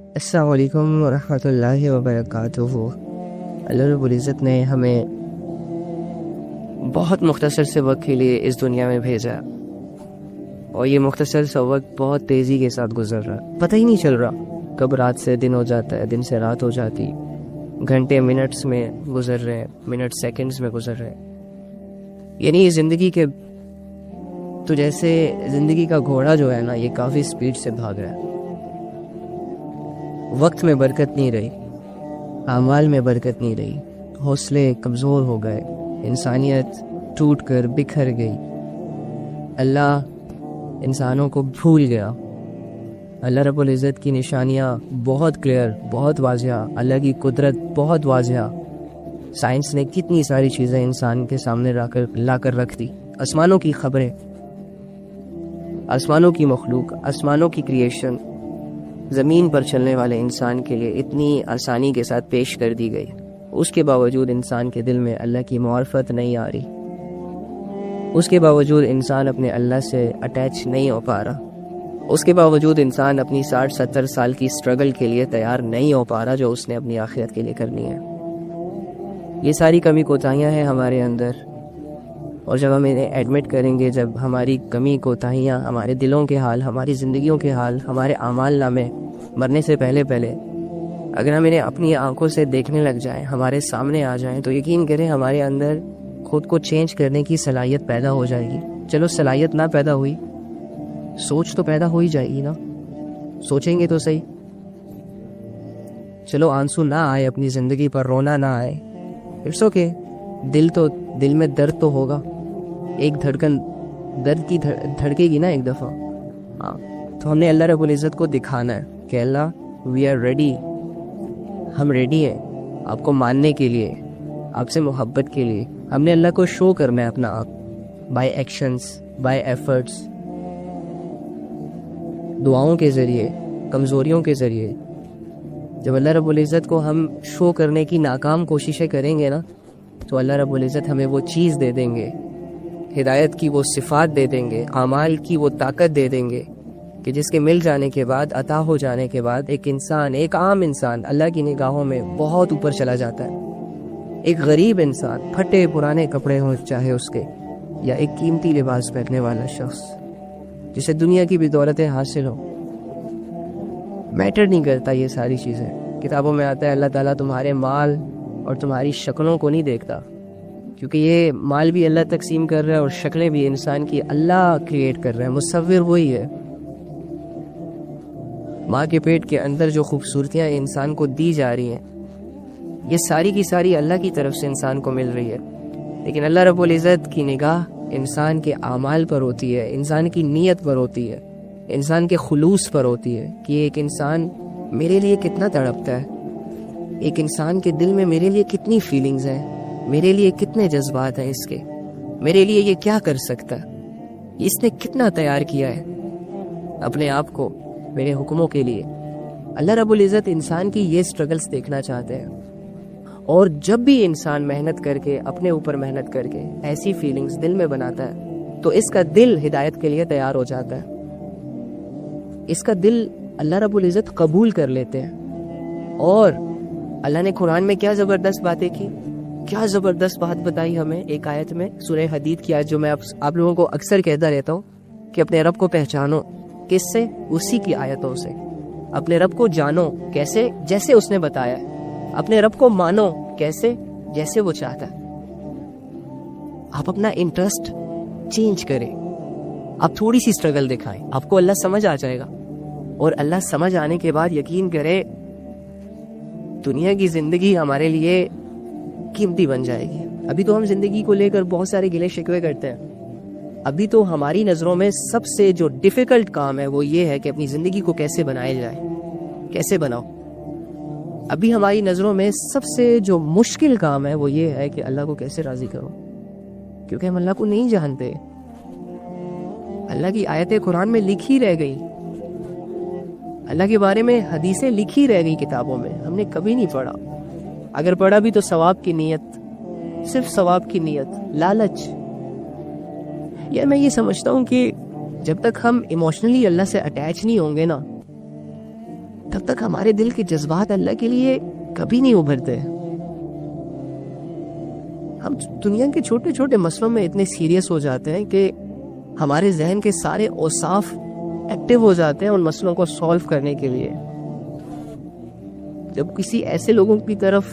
السلام علیکم ورحمۃ اللہ وبرکاتہ۔ اللہ رب العزت نے ہمیں بہت مختصر سے وقت کے لیے اس دنیا میں بھیجا، اور یہ مختصر سا وقت بہت تیزی کے ساتھ گزر رہا ہے، پتہ ہی نہیں چل رہا کب رات سے دن ہو جاتا ہے، دن سے رات ہو جاتی، گھنٹے منٹس میں گزر رہے ہیں، منٹ سیکنڈز میں گزر رہے ہیں۔ یعنی یہ زندگی کے تو جیسے زندگی کا گھوڑا جو ہے نا، یہ کافی سپیڈ سے بھاگ رہا ہے۔ وقت میں برکت نہیں رہی، اعمال میں برکت نہیں رہی، حوصلے کمزور ہو گئے، انسانیت ٹوٹ کر بکھر گئی، اللہ انسانوں کو بھول گیا۔ اللہ رب العزت کی نشانیاں بہت کلیئر، بہت واضح، اللہ کی قدرت بہت واضح۔ سائنس نے کتنی ساری چیزیں انسان کے سامنے لا کر رکھ دی، آسمانوں کی خبریں، آسمانوں کی مخلوق، آسمانوں کی کریشن زمین پر چلنے والے انسان کے لیے اتنی آسانی کے ساتھ پیش کر دی گئی۔ اس کے باوجود انسان کے دل میں اللہ کی معرفت نہیں آ رہی، اس کے باوجود انسان اپنے اللہ سے اٹیچ نہیں ہو پا رہا، اس کے باوجود انسان اپنی 60-70 سال کی سٹرگل کے لیے تیار نہیں ہو پا رہا جو اس نے اپنی آخرت کے لیے کرنی ہے۔ یہ ساری کمی کوتاہیاں ہیں ہمارے اندر، اور جب ہم انہیں ایڈمٹ کریں گے، جب ہماری کمی کوتاہیاں، ہمارے دلوں کے حال، ہماری زندگیوں کے حال، ہمارے اعمال نامے مرنے سے پہلے اگر ہم انہیں اپنی آنکھوں سے دیکھنے لگ جائیں، ہمارے سامنے آ جائیں، تو یقین کریں ہمارے اندر خود کو چینج کرنے کی صلاحیت پیدا ہو جائے گی۔ چلو صلاحیت نہ پیدا ہوئی، سوچ تو پیدا ہو ہی جائے گی نا، سوچیں گے تو صحیح۔ چلو آنسو نہ آئے اپنی زندگی پر، رونا نہ آئے، اٹس اوکے، دل میں درد تو ہوگا، ایک دھڑکن درد کی دھڑکے گی نا ایک دفعہ، ہاں، تو ہم نے اللہ رب العزت کو دکھانا ہے کہ اللہ وی آر ریڈی، ہم ریڈی ہیں آپ کو ماننے کے لیے، آپ سے محبت کے لیے۔ ہم نے اللہ کو شو کرنا ہے اپنا آپ، بائی ایکشنز، بائی ایفرٹس، دعاؤں کے ذریعے، کمزوریوں کے ذریعے۔ جب اللہ رب العزت کو ہم شو کرنے کی ناکام کوششیں کریں گے نا، تو اللہ رب العزت ہمیں وہ چیز دے دیں گے، ہدایت کی وہ صفات دے دیں گے، اعمال کی وہ طاقت دے دیں گے کہ جس کے مل جانے کے بعد، عطا ہو جانے کے بعد، ایک انسان، ایک عام انسان اللہ کی نگاہوں میں بہت اوپر چلا جاتا ہے۔ ایک غریب انسان، پھٹے پرانے کپڑے ہوں چاہے اس کے، یا ایک قیمتی لباس پہننے والا شخص جسے دنیا کی بھی دولتیں حاصل ہو، میٹر نہیں کرتا یہ ساری چیزیں۔ کتابوں میں آتا ہے اللہ تعالیٰ تمہارے مال اور تمہاری شکلوں کو نہیں دیکھتا، کیونکہ یہ مال بھی اللہ تقسیم کر رہا ہے اور شکلیں بھی انسان کی اللہ کریٹ کر رہا ہے، مصور وہی ہے۔ ماں کے پیٹ کے اندر جو خوبصورتیاں انسان کو دی جا رہی ہیں، یہ ساری کی ساری اللہ کی طرف سے انسان کو مل رہی ہے، لیکن اللہ رب العزت کی نگاہ انسان کے اعمال پر ہوتی ہے، انسان کی نیت پر ہوتی ہے، انسان کے خلوص پر ہوتی ہے کہ ایک انسان میرے لیے کتنا تڑپتا ہے، ایک انسان کے دل میں میرے لیے کتنی فیلنگز ہیں، میرے لیے کتنے جذبات ہیں اس کے، میرے لیے یہ کیا کر سکتا ہے، اس نے کتنا تیار کیا ہے اپنے آپ کو میرے حکموں کے لیے۔ اللہ رب العزت انسان کی یہ سٹرگلز دیکھنا چاہتے ہیں، اور جب بھی انسان محنت کر کے، اپنے اوپر محنت کر کے ایسی فیلنگز دل میں بناتا ہے، تو اس کا دل ہدایت کے لیے تیار ہو جاتا ہے، اس کا دل اللہ رب العزت قبول کر لیتے ہیں۔ اور اللہ نے قرآن میں کیا زبردست باتیں کی، کیا زبردست بات بتائی ہمیں ایک آیت میں، سورہ حدید کی آیت، جو میں آپ لوگوں کو اکثر کہتا رہتا ہوں کہ اپنے رب کو پہچانو، کس سے؟ اسی کی آیتوں سے۔ اپنے رب کو جانو، کیسے؟ جیسے اس نے بتایا ہے۔ اپنے رب کو مانو، کیسے؟ جیسے وہ چاہتا ہے۔ آپ اپنا انٹرسٹ چینج کریں، آپ تھوڑی سی سٹرگل دکھائیں، آپ کو اللہ سمجھ آ جائے گا، اور اللہ سمجھ آنے کے بعد یقین کرے دنیا کی زندگی ہمارے لیے قیمتی بن جائے گی۔ ابھی تو ہم زندگی کو لے کر بہت سارے گلے شکوے کرتے ہیں، ابھی تو ہماری نظروں میں سب سے جو ڈیفیکلٹ کام ہے وہ یہ ہے کہ اپنی زندگی کو کیسے بنایا جائے، کیسے بناؤ۔ ابھی ہماری نظروں میں سب سے جو مشکل کام ہے وہ یہ ہے کہ اللہ کو کیسے راضی کرو، کیونکہ ہم اللہ کو نہیں جانتے۔ اللہ کی آیتیں قرآن میں لکھی رہ گئی، اللہ کے بارے میں حدیثیں لکھی رہ گئی کتابوں میں، ہم نے کبھی نہیں پڑھا، اگر پڑھا بھی تو ثواب کی نیت، صرف ثواب کی نیت، لالچ۔ یار میں یہ سمجھتا ہوں کہ جب تک ہم ایموشنلی اللہ سے اٹیچ نہیں ہوں گے نا، تب تک ہمارے دل کے جذبات اللہ کے لیے کبھی نہیں ابھرتے. ہم دنیا کے چھوٹے چھوٹے مسئلوں میں اتنے سیریس ہو جاتے ہیں کہ ہمارے ذہن کے سارے اوصاف ایکٹیو ہو جاتے ہیں ان مسئلوں کو سولو کرنے کے لیے. جب کسی ایسے لوگوں کی طرف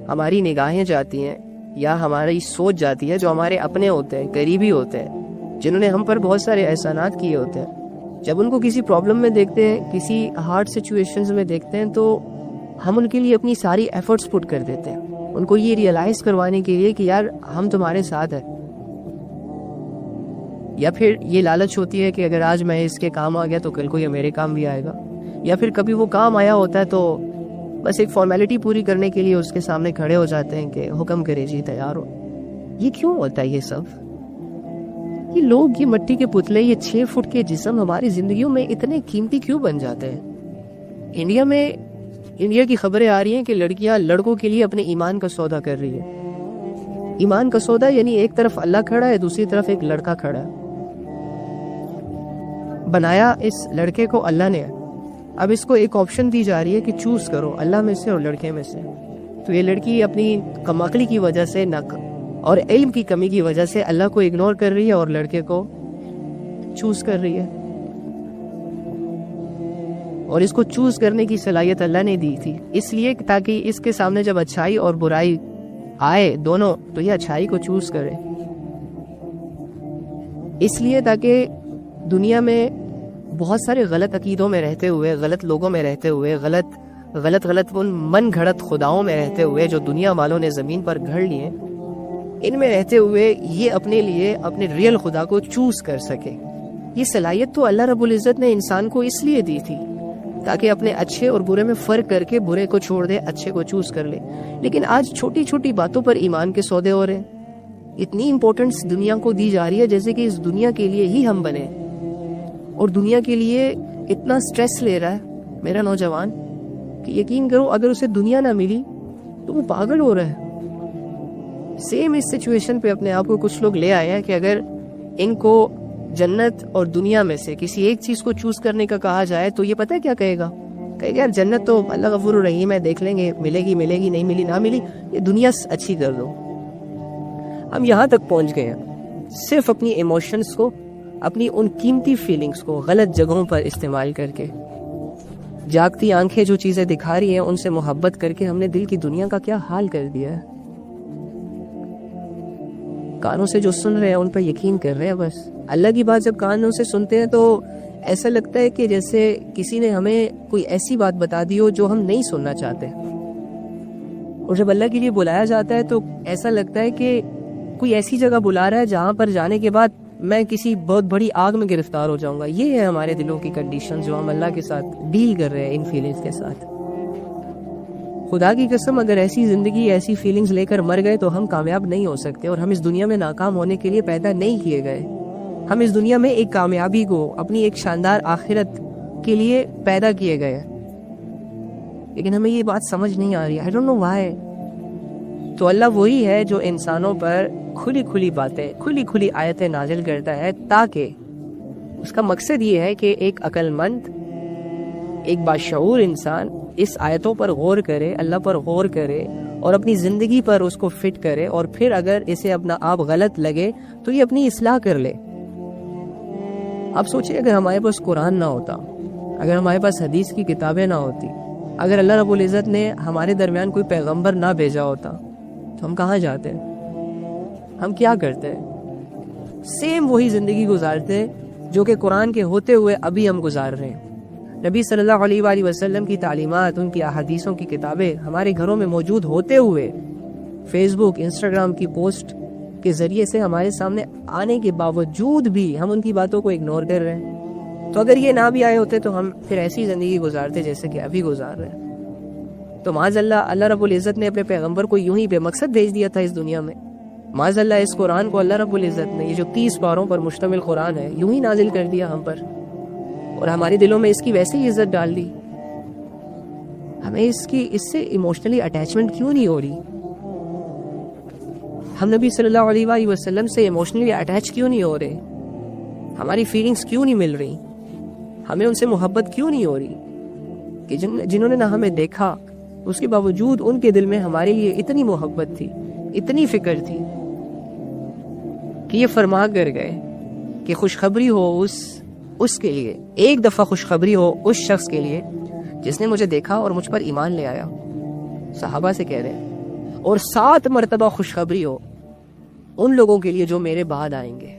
ہماری نگاہیں جاتی ہیں یا ہماری سوچ جاتی ہے جو ہمارے اپنے ہوتے ہیں، قریبی ہوتے ہیں، جنہوں نے ہم پر بہت سارے احسانات کیے ہوتے ہیں، جب ان کو کسی پرابلم میں دیکھتے ہیں، کسی ہارڈ سچویشنز میں دیکھتے ہیں، تو ہم ان کے لیے اپنی ساری ایفرٹس پٹ کر دیتے ہیں، ان کو یہ ریئلائز کروانے کے لیے کہ یار ہم تمہارے ساتھ ہیں. یا پھر یہ لالچ ہوتی ہے کہ اگر آج میں اس کے کام آ گیا تو کل کو یہ میرے کام بھی آئے گا. یا پھر کبھی وہ کام آیا ہوتا ہے تو بس ایک فارمیلٹی پوری کرنے کے لیے اس کے سامنے کھڑے ہو جاتے ہیں کہ حکم کرے جی تیار ہو. یہ کیوں ہوتا ہے یہ سب؟ یہ لوگ، یہ مٹی کے پتلے، یہ 6 فٹ کے جسم ہماری زندگیوں میں اتنے قیمتی کیوں بن جاتے ہیں؟ انڈیا کی خبریں آ رہی ہیں کہ لڑکیاں لڑکوں کے لیے اپنے ایمان کا سودا کر رہی ہیں. ایمان کا سودا یعنی ایک طرف اللہ کھڑا ہے، دوسری طرف ایک لڑکا کھڑا ہے. بنایا اس لڑکے کو اللہ نے، اب اس کو ایک آپشن دی جا رہی ہے کہ چوز کرو اللہ میں سے اور لڑکے میں سے. تو یہ لڑکی اپنی کم عقلی کی وجہ سے اور علم کی کمی کی وجہ سے اللہ کو اگنور کر رہی ہے اور لڑکے کو چوز کر رہی ہے. اور اس کو چوز کرنے کی صلاحیت اللہ نے دی تھی اس لیے تاکہ اس کے سامنے جب اچھائی اور برائی آئے دونوں تو یہ اچھائی کو چوز کرے. اس لیے تاکہ دنیا میں بہت سارے غلط عقیدوں میں رہتے ہوئے، غلط لوگوں میں رہتے ہوئے، غلط ان من گھڑت خداؤں میں رہتے ہوئے جو دنیا والوں نے زمین پر گھڑ لیے، ان میں رہتے ہوئے یہ اپنے لیے اپنے ریئل خدا کو چوز کر سکے. یہ صلاحیت تو اللہ رب العزت نے انسان کو اس لیے دی تھی تاکہ اپنے اچھے اور برے میں فرق کر کے برے کو چھوڑ دے، اچھے کو چوز کر لے. لیکن آج چھوٹی چھوٹی باتوں پر ایمان کے سودے ہو رہے ہیں. اتنی امپورٹنس دنیا کو دی جا رہی ہے جیسے کہ اس دنیا کے لیے ہی ہم بنے، اور دنیا کے لیے اتنا سٹریس لے رہا ہے میرا نوجوان کہ یقین کرو اگر اسے دنیا نہ ملی تو وہ پاگل ہو رہا ہے. سیم اس سچویشن پہ اپنے آپ کو کچھ لوگ لے آئے ہیں کہ اگر ان کو جنت اور دنیا میں سے کسی ایک چیز کو چوز کرنے کا کہا جائے تو یہ پتہ ہے کیا کہے گا؟ کہے گا یار جنت تو اللہ غفور الرحیم ہے، دیکھ لیں گے، ملے گی نہیں ملی نہ ملی، یہ دنیا اچھی کر دو. ہم یہاں تک پہنچ گئے ہیں صرف اپنی ایموشنز کو، اپنی ان قیمتی فیلنگز کو غلط جگہوں پر استعمال کر کے. جاگتی آنکھیں جو چیزیں دکھا رہی ہیں ان سے محبت کر کے ہم نے دل کی دنیا کا کیا حال کر دیا ہے. کانوں سے جو سن رہے ہیں ان پر یقین کر رہے ہیں. بس اللہ کی بات جب کانوں سے سنتے ہیں تو ایسا لگتا ہے کہ جیسے کسی نے ہمیں کوئی ایسی بات بتا دی ہو جو ہم نہیں سننا چاہتے. اور جب اللہ کے لیے بلایا جاتا ہے تو ایسا لگتا ہے کہ کوئی ایسی جگہ بلا رہا ہے جہاں پر جانے کے بعد میں کسی بہت بڑی آگ میں گرفتار ہو جاؤں گا. یہ ہے ہمارے دلوں کی کنڈیشن جو ہم اللہ کے ساتھ ڈیل کر رہے ہیں ان فیلنگز کے ساتھ. خدا کی قسم اگر ایسی زندگی، ایسی فیلنگز لے کر مر گئے تو ہم کامیاب نہیں ہو سکتے. اور ہم اس دنیا میں ناکام ہونے کے لیے پیدا نہیں کیے گئے. ہم اس دنیا میں ایک کامیابی کو، اپنی ایک شاندار آخرت کے لیے پیدا کیے گئے. لیکن ہمیں یہ بات سمجھ نہیں آ رہی. I don't know why. تو اللہ وہی ہے جو انسانوں پر کھلی باتیں، کھلی آیتیں نازل کرتا ہے تاکہ اس کا مقصد یہ ہے کہ ایک عقل مند، ایک باشعور انسان اس آیتوں پر غور کرے، اللہ پر غور کرے اور اپنی زندگی پر اس کو فٹ کرے. اور پھر اگر اسے اپنا آپ غلط لگے تو یہ اپنی اصلاح کر لے. آپ سوچیں اگر ہمارے پاس قرآن نہ ہوتا، اگر ہمارے پاس حدیث کی کتابیں نہ ہوتی، اگر اللہ رب العزت نے ہمارے درمیان کوئی پیغمبر نہ بھیجا ہوتا تو ہم کہاں جاتے؟ ہم کیا کرتے؟ سیم وہی زندگی گزارتے جو کہ قرآن کے ہوتے ہوئے ابھی ہم گزار رہے ہیں. نبی صلی اللہ علیہ وآلہ وسلم کی تعلیمات، ان کی احادیثوں کی کتابیں ہمارے گھروں میں موجود ہوتے ہوئے فیس بک، انسٹاگرام کی پوسٹ کے ذریعے سے ہمارے سامنے آنے کے باوجود بھی ہم ان کی باتوں کو اگنور کر رہے ہیں. تو اگر یہ نہ بھی آئے ہوتے تو ہم پھر ایسی زندگی گزارتے جیسے کہ ابھی گزار رہے ہیں. تو معاذ اللہ رب العزت نے اپنے پیغمبر کو یوں ہی بے مقصد بھیج دیا تھا اس دنیا میں. معاذ اللہ اس قرآن کو اللہ رب العزت نے، یہ جو 30 پاروں پر مشتمل قرآن ہے، یوں ہی نازل کر دیا ہم پر، اور ہمارے دلوں میں اس کی ویسے ہی عزت ڈال دی. ہمیں اس سے ایموشنلی اٹیچمنٹ کیوں نہیں ہو رہی؟ ہم نبی صلی اللہ علیہ وآلہ وسلم سے ایموشنلی اٹیچ کیوں نہیں ہو رہے؟ ہماری فیلنگز کیوں نہیں مل رہی؟ ہمیں ان سے محبت کیوں نہیں ہو رہی؟ کہ جنہوں نے نہ ہمیں دیکھا، اس کے باوجود ان کے دل میں ہمارے لیے اتنی محبت تھی، اتنی فکر تھی کہ یہ فرما کر گئے کہ خوشخبری ہو اس کے لیے، ایک دفعہ خوشخبری ہو اس شخص کے لیے جس نے مجھے دیکھا اور مجھ پر ایمان لے آیا. صحابہ سے کہہ رہے ہیں، اور 7 مرتبہ خوشخبری ہو ان لوگوں کے لیے جو میرے بعد آئیں گے.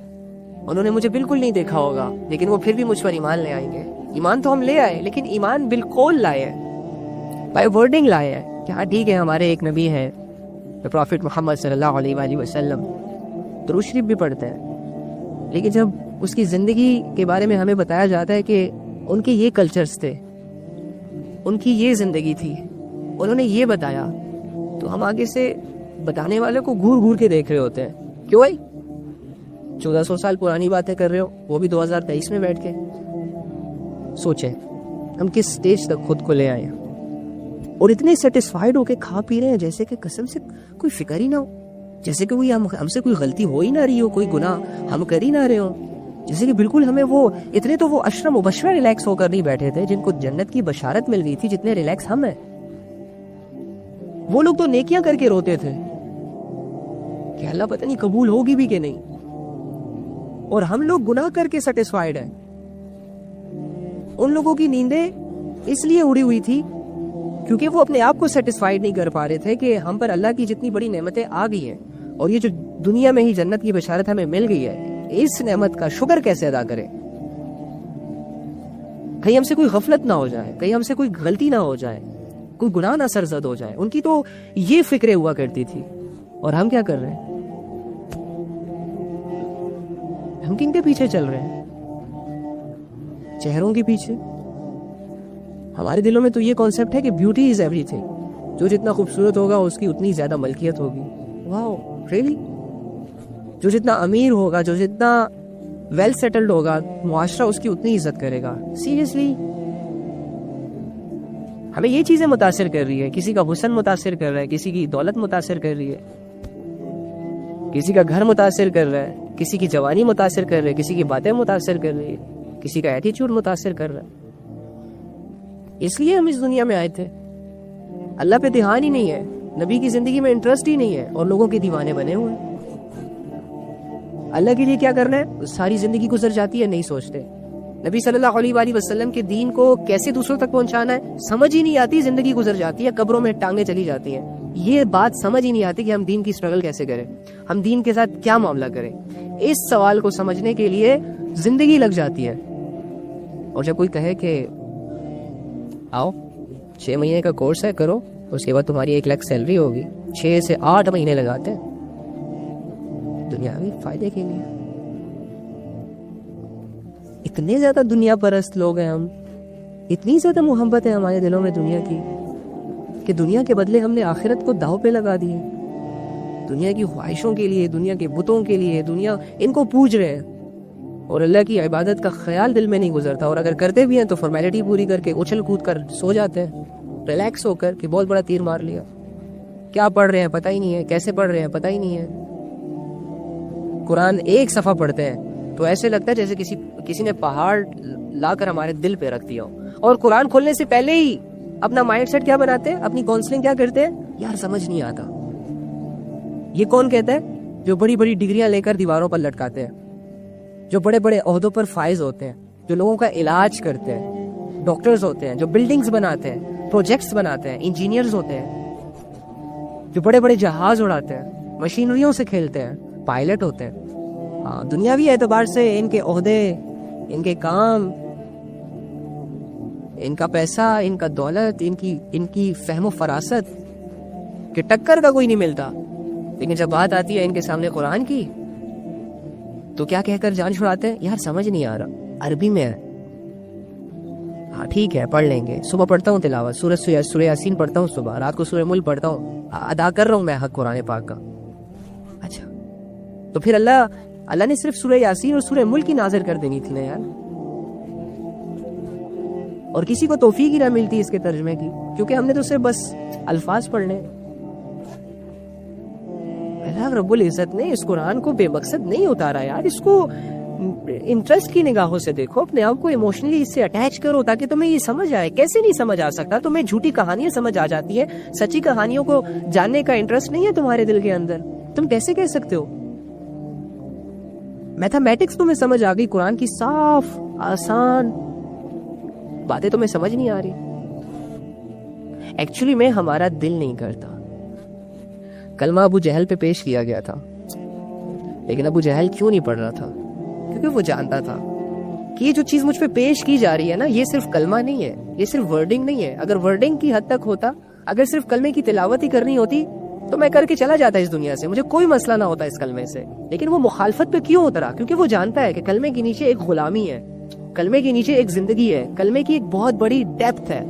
انہوں نے مجھے بالکل نہیں دیکھا ہوگا لیکن وہ پھر بھی مجھ پر ایمان لے آئیں گے. ایمان تو ہم لے آئے لیکن ایمان بالقول لائے ہیں، بائی ورڈنگ لائے ہیں کہ ہاں ٹھیک ہے ہمارے ایک نبی ہے پروفٹ محمد صلی اللہ علیہ وآلہ وسلم، درود شریف بھی پڑھتے ہیں، لیکن جب اس کی زندگی کے بارے میں ہمیں بتایا جاتا ہے کہ ان کے یہ کلچرز تھے، ان کی یہ زندگی تھی، انہوں نے یہ بتایا، تو ہم آگے سے بتانے والے کو گھور گھور کے دیکھ رہے ہوتے ہیں. کیوں بھائی 1400 سال پرانی باتیں کر رہے ہو، وہ بھی 2023 میں بیٹھ کے. سوچیں ہم کس سٹیج تک خود کو لے آئے ہیں، اور اتنے سیٹسفائیڈ ہو کے کھا پی رہے ہیں جیسے کہ قسم سے کوئی فکر ہی نہ ہو، جیسے کہ کوئی ہم سے کوئی غلطی ہو ہی نہ رہی ہو، کوئی گناہ ہم کر ہی نہ رہے ہوں، جیسے کہ بالکل ہمیں وہ اتنے تو وہ اشرا مبشرہ ریلیکس ہو کر نہیں بیٹھے تھے جن کو جنت کی بشارت مل گئی تھی جتنے ریلیکس ہم ہیں. وہ لوگ تو نیکیاں کر کے روتے تھے کہ اللہ پتہ نہیں قبول ہوگی بھی کہ نہیں، اور ہم لوگ گناہ کر کے سیٹسفائیڈ ہیں. ان لوگوں کی نیندیں اس لیے اڑی ہوئی تھی کیونکہ وہ اپنے آپ کو سیٹسفائیڈ نہیں کر پا رہے تھے کہ ہم پر اللہ کی جتنی بڑی نعمتیں آ گئی ہیں، اور یہ جو دنیا میں ہی جنت کی بشارت ہمیں مل گئی ہے، اس نعمت کا شکر کیسے ادا کریں. کہیں ہم سے کوئی غفلت نہ ہو جائے، کہیں ہم سے کوئی غلطی نہ ہو جائے، کوئی گناہ نہ سرزد ہو جائے. ان کی تو یہ فکریں ہوا کرتی تھی، اور ہم کیا کر رہے ہیں؟ ہم کن کے پیچھے چل رہے ہیں؟ چہروں کے پیچھے. ہمارے دلوں میں تو یہ کانسیپٹ ہے کہ بیوٹی از ایوری تھنگ، جو جتنا خوبصورت ہوگا اس کی اتنی زیادہ ملکیت ہوگی. واو ریئلی؟ جو جتنا امیر ہوگا، جو جتنا ویل سیٹلڈ ہوگا، معاشرہ اس کی اتنی عزت کرے گا. سیریسلی ہمیں یہ چیزیں متاثر کر رہی ہے. کسی کا حسن متاثر کر رہا ہے، کسی کی دولت متاثر کر رہی ہے، کسی کا گھر متاثر کر رہا ہے، کسی کی جوانی متاثر کر رہی ہے، کسی کی باتیں متاثر کر رہی ہے، کسی کا ایٹیچیوڈ متاثر کر رہا ہے. اس لیے ہم اس دنیا میں آئے تھے. اللہ پہ دھیان ہی نہیں ہے، نبی کی زندگی میں انٹرسٹ ہی نہیں ہے، اور لوگوں کے دیوانے بنے ہوئے ہیں. اللہ کے لیے کیا کرنا ہے، ساری زندگی گزر جاتی ہے، نہیں سوچتے. نبی صلی اللہ علیہ وآلہ وسلم کے دین کو کیسے دوسروں تک پہنچانا ہے سمجھ ہی نہیں آتی. زندگی گزر جاتی ہے، قبروں میں ٹانگیں چلی جاتی ہیں. یہ بات سمجھ ہی نہیں آتی کہ ہم دین کی سٹرگل کیسے کریں، ہم دین کے ساتھ کیا معاملہ کریں. اس سوال کو سمجھنے کے لیے زندگی لگ جاتی ہے. اور جب کوئی کہے کہ آؤ 6 مہینے کا کورس ہے، کرو، اس کے بعد تمہاری 1 لاکھ سیلری ہوگی، 6 سے 8 مہینے لگاتے ہیں دنیاوی فائدے کے لیے. اتنے زیادہ دنیا پرست لوگ ہیں ہم، اتنی زیادہ محبت ہے ہمارے دلوں میں دنیا کی کہ دنیا کے بدلے ہم نے آخرت کو داؤ پہ لگا دی ہے. دنیا کی خواہشوں کے لیے، دنیا کے بتوں کے لیے، دنیا ان کو پوج رہے ہیں، اور اللہ کی عبادت کا خیال دل میں نہیں گزرتا. اور اگر کرتے بھی ہیں تو فارمیلٹی پوری کر کے اچھل کود کر سو جاتے ہیں، ریلیکس ہو کر کہ بہت بڑا تیر مار لیا. کیا پڑھ رہے ہیں پتہ ہی نہیں ہے، کیسے پڑھ رہے ہیں پتہ ہی نہیں ہے. قرآن ایک صفحہ پڑھتے ہیں تو ایسے لگتا ہے جیسے کسی نے پہاڑ لا کر ہمارے دل پہ رکھ دیا ہو. اور قرآن کھولنے سے پہلے ہی اپنا مائنڈ سیٹ کیا بناتے ہیں، اپنی کاؤنسلنگ کیا کرتے ہیں، یار سمجھ نہیں آتا. یہ کون کہتا ہے؟ جو بڑی بڑی ڈگریاں لے کر دیواروں پر لٹکاتے ہیں، جو بڑے بڑے عہدوں پر فائز ہوتے ہیں، جو لوگوں کا علاج کرتے ہیں، ڈاکٹرز ہوتے ہیں، جو بلڈنگز بناتے ہیں، پروجیکٹس بناتے ہیں، انجینئرز ہوتے ہیں، جو بڑے بڑے جہاز اڑاتے ہیں، مشینریوں سے کھیلتے ہیں، پائلٹ ہوتے ہیں. ہاں دنیاوی اعتبار سے ان کے عہدے، ان کے کام، ان کا پیسہ، ان کا دولت، ان کی فہم و فراست کہ ٹکر کا کوئی نہیں ملتا. لیکن جب بات آتی ہے ان کے سامنے قرآن کی تو کیا کہہ کر جان چھڑاتے ہیں، یار سمجھ نہیں آ رہا، عربی میں ہے. ہاں ٹھیک ہے پڑھ لیں گے، صبح پڑھتا ہوں تلاوت، سورہ یاسین پڑھتا ہوں، صبح رات کو سورہ ملک پڑھتا ہوں، ادا کر رہا ہوں میں حق قرآن پاک کا. اچھا تو پھر اللہ نے صرف سورہ یاسین اور سورہ ملک کی نازل کر دینی تھی نا یار. اور کسی کو توفیق ہی نہ ملتی اس کے ترجمے کی، کیونکہ ہم نے تو صرف بس الفاظ پڑھنے. اللہ رب العزت نے اس قرآن کو بے مقصد نہیں اتارا یار، اس کو انٹرسٹ کی نگاہوں سے دیکھو، اپنے آپ کو ایموشنلی اس سے اٹیچ کرو تاکہ تمہیں یہ سمجھ آئے. کیسے نہیں سمجھ آ سکتا؟ تمہیں جھوٹی کہانیاں سمجھ آ جاتی ہے، سچی کہانیوں کو جاننے کا انٹرسٹ نہیں ہے تمہارے دل کے اندر. تم کیسے کہہ سکتے ہو؟ میتھمیٹکس تمہیں سمجھ آ گئی، قرآن کی صاف آسان باتیں تمہیں سمجھ نہیں آ رہی. ایکچولی میں ہمارا دل نہیں کرتا. کلمہ ابو جہل پہ پیش کیا گیا تھا، لیکن ابو جہل کیوں نہیں پڑھ رہا تھا؟ کیونکہ وہ جانتا تھا کہ یہ جو چیز مجھ پہ پیش کی جا رہی ہے نا، یہ صرف کلمہ نہیں ہے، یہ صرف ورڈنگ نہیں ہے. اگر ورڈنگ کی حد تک ہوتا، اگر صرف کلمے کی تلاوت ہی کرنی ہوتی تو میں کر کے چلا جاتا اس دنیا سے، مجھے کوئی مسئلہ نہ ہوتا اس کلمے سے. لیکن وہ مخالفت پہ کیوں اترا؟ کیونکہ وہ جانتا ہے کہ کلمے کے نیچے ایک غلامی ہے، کلمے کے نیچے ایک زندگی ہے، کلمے کی ایک بہت بڑی ڈیپتھ ہے.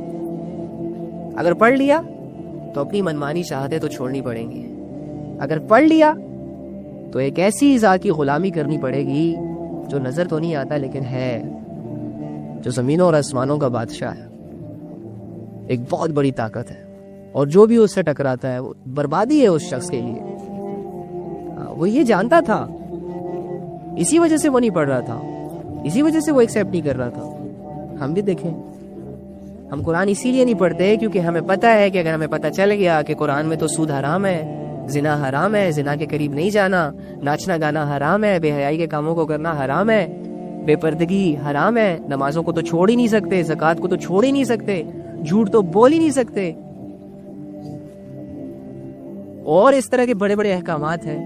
اگر پڑھ لیا تو اپنی منمانی چاہتے تو چھوڑنی پڑیں گی، اگر پڑھ لیا تو ایک ایسی ذات کی غلامی کرنی پڑے گی جو نظر تو نہیں آتا لیکن ہے، جو زمینوں اور آسمانوں کا بادشاہ ہے. ایک بہت بڑی طاقت ہے، اور جو بھی اس سے ٹکراتا ہے وہ بربادی ہے اس شخص کے لیے. وہ یہ جانتا تھا، اسی وجہ سے وہ نہیں پڑھ رہا تھا، اسی وجہ سے وہ ایکسیپٹ نہیں کر رہا تھا. ہم بھی دیکھیں، ہم قرآن اسی لیے نہیں پڑھتے کیونکہ ہمیں پتہ ہے کہ اگر ہمیں پتہ چل گیا کہ قرآن میں تو سود حرام ہے، زنا حرام ہے، زنا کے قریب نہیں جانا، ناچنا گانا حرام ہے، بے حیائی کے کاموں کو کرنا حرام ہے، بے پردگی حرام ہے، نمازوں کو تو چھوڑ ہی نہیں سکتے، زکوٰۃ کو تو چھوڑ ہی نہیں سکتے، جھوٹ تو بول ہی نہیں سکتے، اور اس طرح کے بڑے بڑے احکامات ہیں.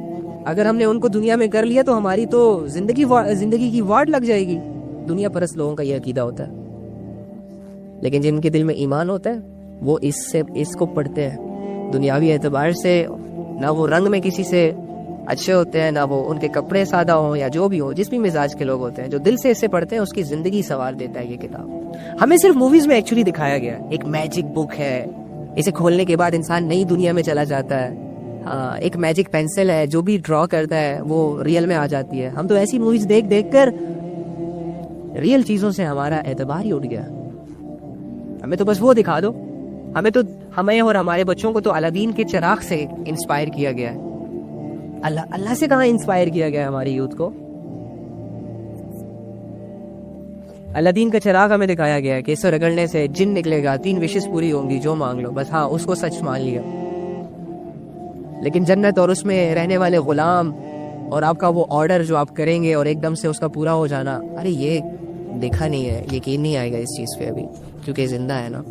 اگر ہم نے ان کو دنیا میں کر لیا تو ہماری تو زندگی کی واٹ لگ جائے گی. دنیا پرست لوگوں کا یہ عقیدہ ہوتا ہے، لیکن جن کے دل میں ایمان ہوتا ہے وہ اس کو پڑھتے ہیں. دنیاوی اعتبار سے نہ وہ رنگ میں کسی سے اچھے ہوتے ہیں، نہ وہ ان کے کپڑے سادہ ہوں یا جو بھی ہو، جس بھی مزاج کے لوگ ہوتے ہیں، جو دل سے اسے پڑھتے ہیں اس کی زندگی سنوار دیتا ہے یہ کتاب. ہمیں صرف موویز میں ایکچولی دکھایا گیا ایک میجک بک ہے، اسے کھولنے کے بعد انسان نئی دنیا میں چلا جاتا ہے. ایک میجک پینسل ہے، جو بھی ڈرا کرتا ہے وہ ریئل میں آ جاتی ہے. ہم تو ایسی موویز دیکھ دیکھ کر ریئل چیزوں سے ہمارا اعتبار ہی اٹھ گیا. ہمیں تو بس وہ دکھا دو. ہمیں اور ہمارے بچوں کو تو الادین کے چراغ سے انسپائر کیا گیا ہے. اللہ سے کہاں انسپائر کیا گیا ہے ہماری یوتھ کو؟ الادین کا چراغ ہمیں دکھایا گیا ہے کہ اسے رگڑنے سے جن نکلے گا، 3 وشز پوری ہوں گی، جو مانگ لو بس. ہاں، اس کو سچ مان لیا. لیکن جنت اور اس میں رہنے والے غلام اور آپ کا وہ آرڈر جو آپ کریں گے اور ایک دم سے اس کا پورا ہو جانا، ارے یہ دیکھا نہیں ہے، یقین نہیں آئے گا اس چیز پہ ابھی، کیونکہ زندہ ہے نا.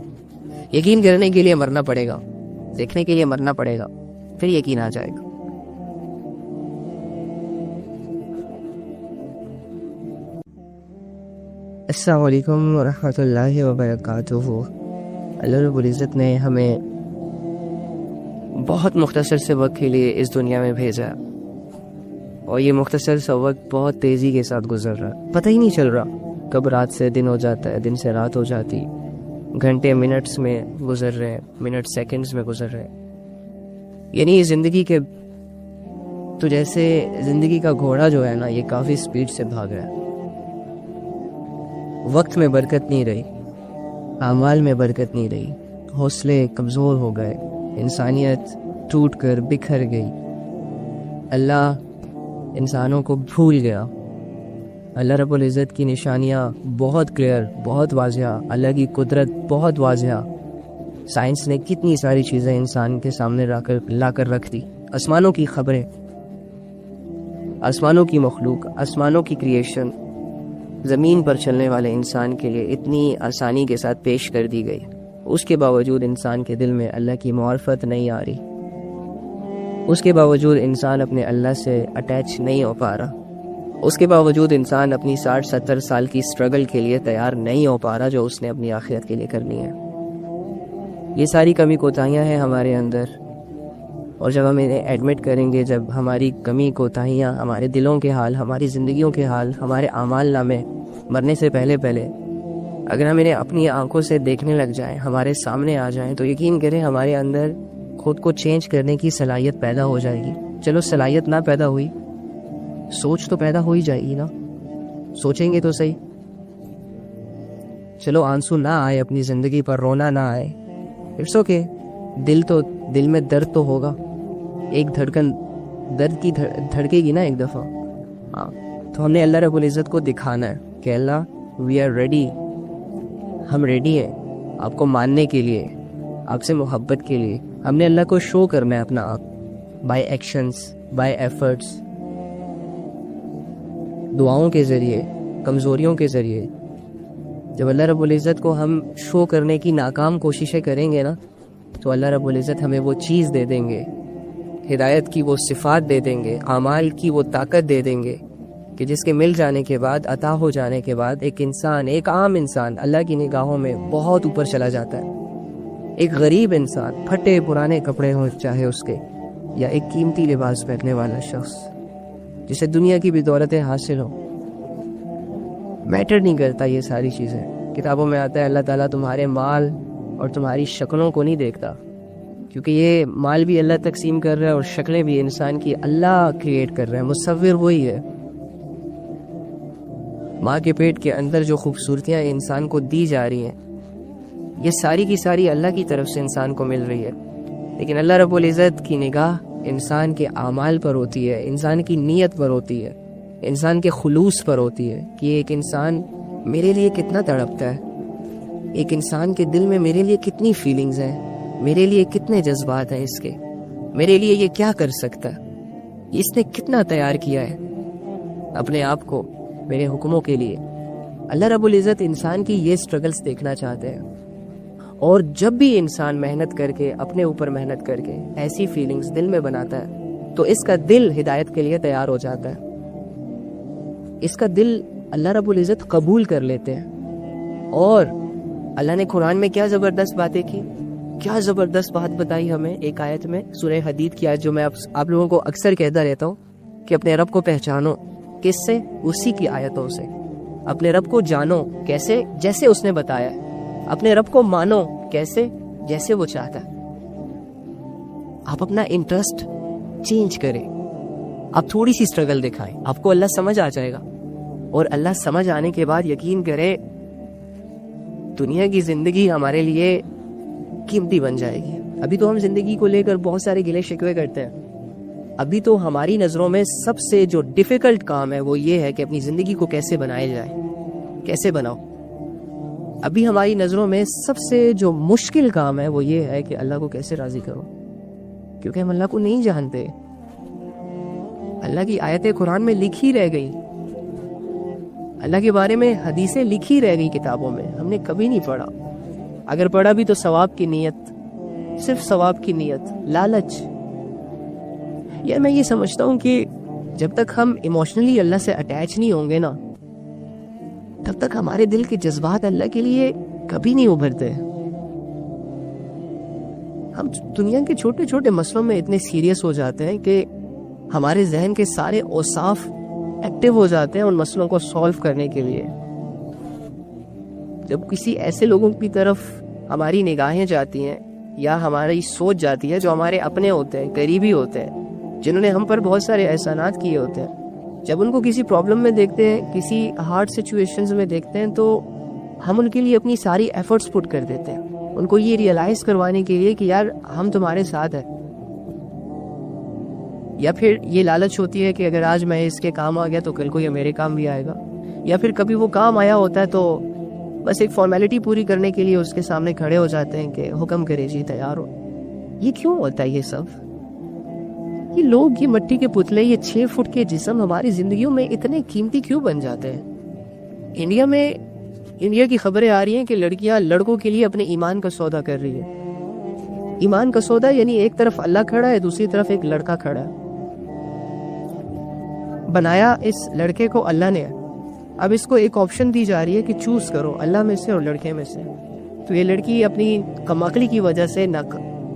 یقین کرنے کے لیے مرنا پڑے گا، دیکھنے کے لیے مرنا پڑے گا، پھر یقین آ جائے گا. السلام علیکم ورحمۃ اللہ وبرکاتہ. اللہ رب العزت نے ہمیں بہت مختصر سے وقت کے لیے اس دنیا میں بھیجا، اور یہ مختصر سا وقت بہت تیزی کے ساتھ گزر رہا ہے. پتہ ہی نہیں چل رہا کب رات سے دن ہو جاتا ہے، دن سے رات ہو جاتی، گھنٹے منٹس میں گزر رہے ہیں، منٹ سیکنڈز میں گزر رہے ہیں. یعنی زندگی کے تو جیسے زندگی کا گھوڑا جو ہے نا، یہ کافی سپیڈ سے بھاگ رہا ہے. وقت میں برکت نہیں رہی، اعمال میں برکت نہیں رہی، حوصلے کمزور ہو گئے، انسانیت ٹوٹ کر بکھر گئی. اللہ انسانوں کو بھول گیا. اللہ رب العزت کی نشانیاں بہت کلیئر، بہت واضح، اللہ کی قدرت بہت واضح. سائنس نے کتنی ساری چیزیں انسان کے سامنے لا کر رکھ دی. آسمانوں کی خبریں، آسمانوں کی مخلوق، آسمانوں کی کریشن زمین پر چلنے والے انسان کے لیے اتنی آسانی کے ساتھ پیش کر دی گئی. اس کے باوجود انسان کے دل میں اللہ کی معرفت نہیں آ رہی، اس کے باوجود انسان اپنے اللہ سے اٹیچ نہیں ہو پا رہا، اس کے باوجود انسان اپنی 60-70 سال کی سٹرگل کے لیے تیار نہیں ہو پا رہا جو اس نے اپنی آخرت کے لیے کرنی ہے. یہ ساری کمی کوتاہیاں ہیں ہمارے اندر، اور جب ہم انہیں ایڈمٹ کریں گے، جب ہماری کمی کوتاہیاں، ہمارے دلوں کے حال، ہماری زندگیوں کے حال، ہمارے اعمال نامے مرنے سے پہلے اگر ہم انہیں اپنی آنکھوں سے دیکھنے لگ جائیں، ہمارے سامنے آ جائیں، تو یقین کریں ہمارے اندر خود کو چینج کرنے کی صلاحیت پیدا ہو جائے گی. چلو صلاحیت نہ پیدا ہوئی، سوچ تو پیدا ہو ہی جائے گی نا. سوچیں گے تو صحیح. چلو آنسو نہ آئے اپنی زندگی پر، رونا نہ آئے، اٹس اوکے. دل میں درد تو ہوگا، ایک دھڑکن درد کی دھڑکے گی نا ایک دفعہ. ہاں، تو ہم نے اللہ رب العزت کو دکھانا ہے کہ اللہ وی آر ریڈی، ہم ریڈی ہیں آپ کو ماننے کے لیے، آپ سے محبت کے لیے۔ ہم نے اللہ کو شو کرنا ہے اپنا آپ، بائی ایکشنز، بائی ایفرٹس، دعاؤں کے ذریعے، کمزوریوں کے ذریعے۔ جب اللہ رب العزت کو ہم شو کرنے کی ناکام کوششیں کریں گے نا، تو اللہ رب العزت ہمیں وہ چیز دے دیں گے، ہدایت کی وہ صفات دے دیں گے، اعمال کی وہ طاقت دے دیں گے کہ جس کے مل جانے کے بعد، عطا ہو جانے کے بعد، ایک انسان، ایک عام انسان اللہ کی نگاہوں میں بہت اوپر چلا جاتا ہے۔ ایک غریب انسان، پھٹے پرانے کپڑے ہوں چاہے اس کے، یا ایک قیمتی لباس پہننے والا شخص جسے دنیا کی بھی دولتیں حاصل ہوں، میٹر نہیں کرتا یہ ساری چیزیں۔ کتابوں میں آتا ہے اللہ تعالیٰ تمہارے مال اور تمہاری شکلوں کو نہیں دیکھتا، کیونکہ یہ مال بھی اللہ تقسیم کر رہا ہے اور شکلیں بھی انسان کی اللہ کریٹ کر رہا ہے، مصور وہی ہے۔ ماں کے پیٹ کے اندر جو خوبصورتیاں انسان کو دی جا رہی ہیں، یہ ساری کی ساری اللہ کی طرف سے انسان کو مل رہی ہے، لیکن اللہ رب العزت کی نگاہ انسان کے اعمال پر ہوتی ہے، انسان کی نیت پر ہوتی ہے، انسان کے خلوص پر ہوتی ہے کہ ایک انسان میرے لیے کتنا تڑپتا ہے، ایک انسان کے دل میں میرے لیے کتنی فیلنگز ہیں، میرے لیے کتنے جذبات ہیں اس کے، میرے لیے یہ کیا کر سکتا ہے، اس نے کتنا تیار کیا ہے اپنے آپ کو میرے حکموں کے لیے۔ اللہ رب العزت انسان کی یہ سٹرگلز دیکھنا چاہتے ہیں، اور جب بھی انسان محنت کر کے، اپنے اوپر محنت کر کے ایسی فیلنگز دل میں بناتا ہے، تو اس کا دل ہدایت کے لیے تیار ہو جاتا ہے، اس کا دل اللہ رب العزت قبول کر لیتے ہیں۔ اور اللہ نے قرآن میں کیا زبردست باتیں کی، کیا زبردست بات بتائی ہمیں ایک آیت میں، سورہ حدید کی آیت جو میں آپ لوگوں کو اکثر کہتا رہتا ہوں کہ اپنے رب کو پہچانو، کس سے؟ اسی کی آیتوں سے۔ اپنے رب کو جانو، کیسے؟ جیسے اس نے بتایا ہے۔ اپنے رب کو مانو، کیسے؟ جیسے وہ چاہتا ہے۔ آپ اپنا انٹرسٹ چینج کریں، آپ تھوڑی سی سٹرگل دکھائیں، آپ کو اللہ سمجھ آ جائے گا، اور اللہ سمجھ آنے کے بعد یقین کرے دنیا کی زندگی ہمارے لیے قیمتی بن جائے گی۔ ابھی تو ہم زندگی کو لے کر بہت سارے گلے شکوے کرتے ہیں، ابھی تو ہماری نظروں میں سب سے جو ڈیفیکلٹ کام ہے وہ یہ ہے کہ اپنی زندگی کو کیسے بنایا جائے، کیسے بناؤ۔ ابھی ہماری نظروں میں سب سے جو مشکل کام ہے وہ یہ ہے کہ اللہ کو کیسے راضی کرو، کیونکہ ہم اللہ کو نہیں جانتے۔ اللہ کی آیتیں قرآن میں لکھی رہ گئی، اللہ کے بارے میں حدیثیں لکھی رہ گئی کتابوں میں، ہم نے کبھی نہیں پڑھا، اگر پڑھا بھی تو ثواب کی نیت، صرف ثواب کی نیت، لالچ۔ یا میں یہ سمجھتا ہوں کہ جب تک ہم ایموشنلی اللہ سے اٹیچ نہیں ہوں گے نا، تب تک ہمارے دل کے جذبات اللہ کے لیے کبھی نہیں ابھرتے۔ ہم دنیا کے چھوٹے چھوٹے مسئلوں میں اتنے سیریس ہو جاتے ہیں کہ ہمارے ذہن کے سارے اوصاف ایکٹیو ہو جاتے ہیں ان مسئلوں کو سولو کرنے کے لیے۔ جب کسی ایسے لوگوں کی طرف ہماری نگاہیں جاتی ہیں یا ہماری سوچ جاتی ہے جو ہمارے اپنے ہوتے ہیں، قریبی ہوتے ہیں، جنہوں نے ہم پر بہت سارے احسانات کیے ہوتے ہیں، جب ان کو کسی پرابلم میں دیکھتے ہیں، کسی ہارڈ سچویشنز میں دیکھتے ہیں، تو ہم ان کے لیے اپنی ساری ایفرٹس پٹ کر دیتے ہیں، ان کو یہ ریئلائز کروانے کے لیے کہ یار ہم تمہارے ساتھ ہیں۔ یا پھر یہ لالچ ہوتی ہے کہ اگر آج میں اس کے کام آ گیا تو کل کو یہ میرے کام بھی آئے گا، یا پھر کبھی وہ کام آیا ہوتا ہے تو بس ایک فارمیلٹی پوری کرنے کے لیے اس کے سامنے کھڑے ہو جاتے ہیں کہ حکم کرے جی تیار ہو۔ یہ کیوں ہوتا ہے یہ سب؟ یہ لوگ، یہ مٹی کے پتلے، یہ 6 فٹ کے جسم ہماری زندگیوں میں اتنے قیمتی کیوں بن جاتے ہیں؟ انڈیا کی خبریں آ رہی ہیں کہ لڑکیاں لڑکوں کے لیے اپنے ایمان کا سودا کر رہی ہے۔ ایمان کا سودا یعنی ایک طرف اللہ کھڑا ہے، دوسری طرف ایک لڑکا کھڑا ہے۔ بنایا اس لڑکے کو اللہ نے، اب اس کو ایک آپشن دی جا رہی ہے کہ چوز کرو اللہ میں سے اور لڑکے میں سے۔ تو یہ لڑکی اپنی کم عقلی کی وجہ سے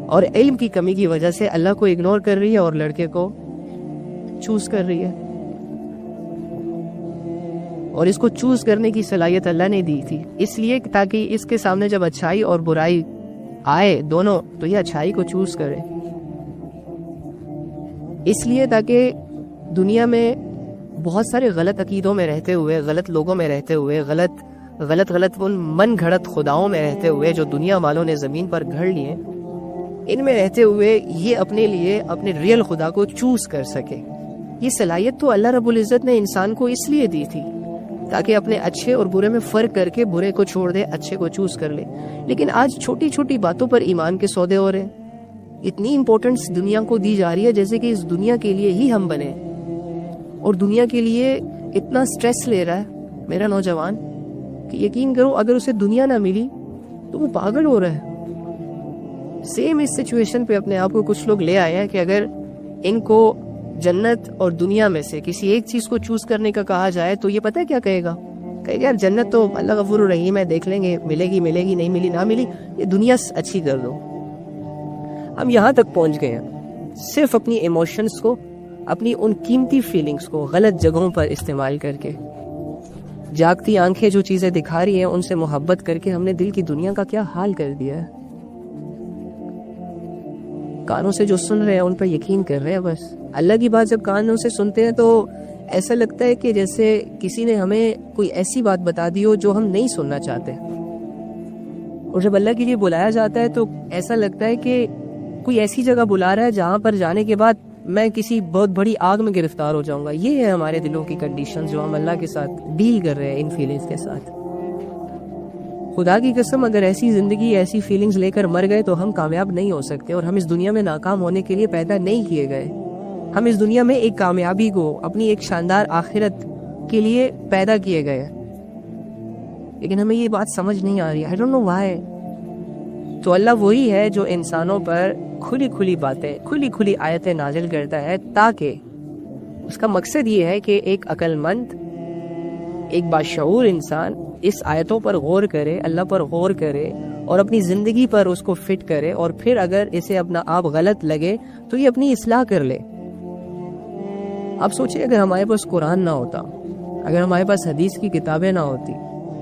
اور علم کی کمی کی وجہ سے اللہ کو اگنور کر رہی ہے اور لڑکے کو چوز کر رہی ہے، اور اس کو چوز کرنے کی صلاحیت اللہ نے دی تھی اس لیے تاکہ اس کے سامنے جب اچھائی اور برائی آئے دونوں تو یہ اچھائی کو چوز کرے، اس لیے تاکہ دنیا میں بہت سارے غلط عقیدوں میں رہتے ہوئے، غلط لوگوں میں رہتے ہوئے، غلط ان من گھڑت خداؤں میں رہتے ہوئے جو دنیا والوں نے زمین پر گھڑ لیے، ان میں رہتے ہوئے یہ اپنے لیے اپنے ریئل خدا کو چوز کر سکے، یہ صلاحیت تو اللہ رب العزت نے انسان کو اس لیے دی تھی تاکہ اپنے اچھے اور برے میں فرق کر کے برے کو چھوڑ دے، اچھے کو چوز کر لے. لیکن آج چھوٹی چھوٹی باتوں پر ایمان کے سودے ہو رہے ہیں. اتنی امپورٹنس دنیا کو دی جا رہی ہے جیسے کہ اس دنیا کے لیے ہی ہم بنے، اور دنیا کے لیے اتنا سٹریس لے رہا ہے میرا نوجوان کہ یقین کرو اگر اسے دنیا نہ ملی تو وہ پاگل ہو رہا ہے. سیم اس سچویشن پہ اپنے آپ کو کچھ لوگ لے آئے ہیں کہ اگر ان کو جنت اور دنیا میں سے کسی ایک چیز کو چوز کرنے کا کہا جائے تو یہ پتہ ہے کیا کہے گا؟ کہے گا یار جنت تو اللہ غفور الرحیم ہے، دیکھ لیں گے، ملے گی نہیں ملی نہ ملی، یہ دنیا اچھی کر دو. ہم یہاں تک پہنچ گئے ہیں صرف اپنی ایموشنز کو، اپنی ان قیمتی فیلنگز کو غلط جگہوں پر استعمال کر کے. جاگتی آنکھیں جو چیزیں دکھا رہی ہیں ان سے محبت کر کے ہم نے دل کی دنیا کا کیا حال کر دیا ہے. کانوں سے جو سن رہے ہیں ان پر یقین کر رہے ہیں بس. اللہ کی بات جب کانوں سے سنتے ہیں تو ایسا لگتا ہے کہ جیسے کسی نے ہمیں کوئی ایسی بات بتا دی ہو جو ہم نہیں سننا چاہتے. اور جب اللہ کے لیے بلایا جاتا ہے تو ایسا لگتا ہے کہ کوئی ایسی جگہ بلا رہا ہے جہاں پر جانے کے بعد میں کسی بہت بڑی آگ میں گرفتار ہو جاؤں گا. یہ ہے ہمارے دلوں کی کنڈیشن جو ہم اللہ کے ساتھ ڈیل کر رہے ہیں ان فیلنگز کے ساتھ. خدا کی قسم اگر ایسی زندگی ایسی فیلنگز لے کر مر گئے تو ہم کامیاب نہیں ہو سکتے. اور ہم اس دنیا میں ناکام ہونے کے لیے پیدا نہیں کیے گئے. ہم اس دنیا میں ایک کامیابی کو، اپنی ایک شاندار آخرت کے لیے پیدا کیے گئے. لیکن ہمیں یہ بات سمجھ نہیں آ رہی. I don't know why. تو اللہ وہی ہے جو انسانوں پر کھلی کھلی باتیں، کھلی کھلی آیتیں نازل کرتا ہے تاکہ اس کا مقصد یہ ہے کہ ایک عقل مند، ایک باشعور انسان اس آیتوں پر غور کرے، اللہ پر غور کرے اور اپنی زندگی پر اس کو فٹ کرے، اور پھر اگر اسے اپنا آپ غلط لگے تو یہ اپنی اصلاح کر لے. آپ سوچیں اگر ہمارے پاس قرآن نہ ہوتا، اگر ہمارے پاس حدیث کی کتابیں نہ ہوتی،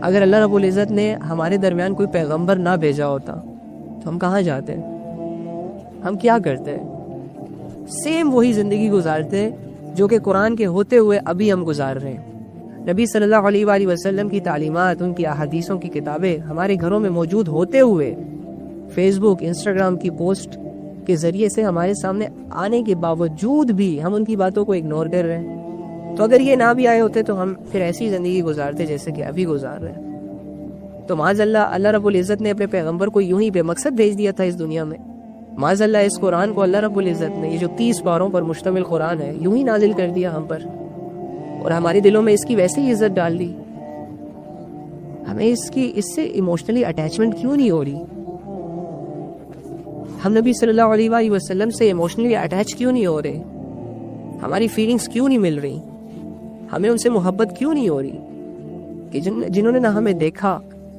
اگر اللہ رب العزت نے ہمارے درمیان کوئی پیغمبر نہ بھیجا ہوتا تو ہم کہاں جاتے؟ ہم کیا کرتے؟ سیم وہی زندگی گزارتے جو کہ قرآن کے ہوتے ہوئے ابھی ہم گزار رہے ہیں. نبی صلی اللہ علیہ وآلہ وسلم کی تعلیمات، ان کی احادیثوں کی کتابیں ہمارے گھروں میں موجود ہوتے ہوئے فیس بک، انسٹاگرام کی پوسٹ کے ذریعے سے ہمارے سامنے آنے کے باوجود بھی ہم ان کی باتوں کو اگنور کر رہے ہیں. تو اگر یہ نہ بھی آئے ہوتے تو ہم پھر ایسی زندگی گزارتے جیسے کہ ابھی گزار رہے ہیں. تو معاذ اللہ رب العزت نے اپنے پیغمبر کو یوں ہی بے مقصد بھیج دیا تھا اس دنیا میں. معاذ اللہ اس قرآن کو اللہ رب العزت نے، یہ جو 30 پاروں پر مشتمل قرآن ہے، یوں ہی نازل کر دیا ہم پر، اور ہمارے دلوں میں اس کی ویسے ہی عزت ڈال دی. ہمیں اس سے ایموشنلی اٹیچمنٹ کیوں نہیں ہو رہی؟ ہم نبی صلی اللہ علیہ وآلہ وسلم سے ایموشنلی اٹیچ کیوں نہیں ہو رہے؟ ہماری فیلنگز کیوں نہیں مل رہی؟ ہمیں ان سے محبت کیوں نہیں ہو رہی؟ کہ جنہوں نے نہ ہمیں دیکھا